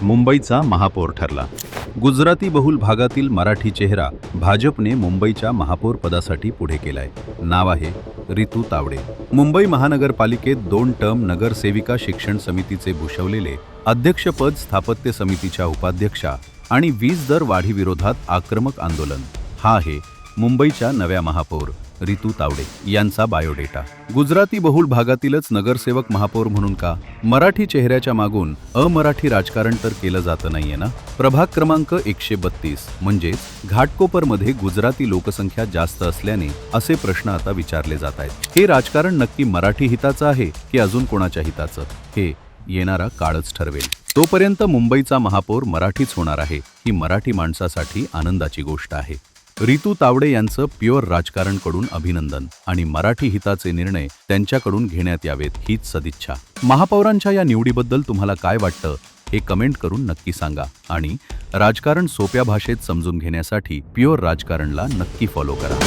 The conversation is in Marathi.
मुंबईचा महापौर ठरला. गुजराती बहुल भागातील मराठी चेहरा भाजपने मुंबईच्या महापौर पदासाठी पुढे केलाय. नाव आहे रितू तावडे. मुंबई महानगरपालिकेत 2 टर्म नगरसेविका शिक्षण समितीचे भूषवलेले अध्यक्षपद, स्थापत्य समितीच्या उपाध्यक्षा आणि वीज दर वाढीविरोधात आक्रमक आंदोलन. हा आहे मुंबईच्या नव्या महापौर रितू तावडे यांचा बायोडेटा. गुजराती बहुल भागातीलच नगरसेवक महापौर म्हणून का? मराठी चेहऱ्याच्या मागून अमराठी राजकारण तर केलं जातं नाहीये ना? प्रभाग क्रमांक 132 म्हणजेच घाटकोपरमध्ये गुजराती लोकसंख्या जास्त असल्याने असे प्रश्न आता विचारले जात आहेत. हे राजकारण नक्की मराठी हिताचं आहे की अजून कोणाच्या हिताचं? हे येणारा काळच ठरवेल. तोपर्यंत मुंबईचा महापौर मराठीच होणार आहे ही मराठी माणसासाठी आनंदाची गोष्ट आहे. रितू तावडे यांचं प्युअर राजकारणकडून अभिनंदन आणि मराठी हिताचे निर्णय त्यांच्याकडून घेण्यात यावेत हीच सदिच्छा. महापौरांच्या या निवडीबद्दल तुम्हाला काय वाटतं हे कमेंट करून नक्की सांगा आणि राजकारण सोप्या भाषेत समजून घेण्यासाठी प्युअर राजकारणला नक्की फॉलो करा.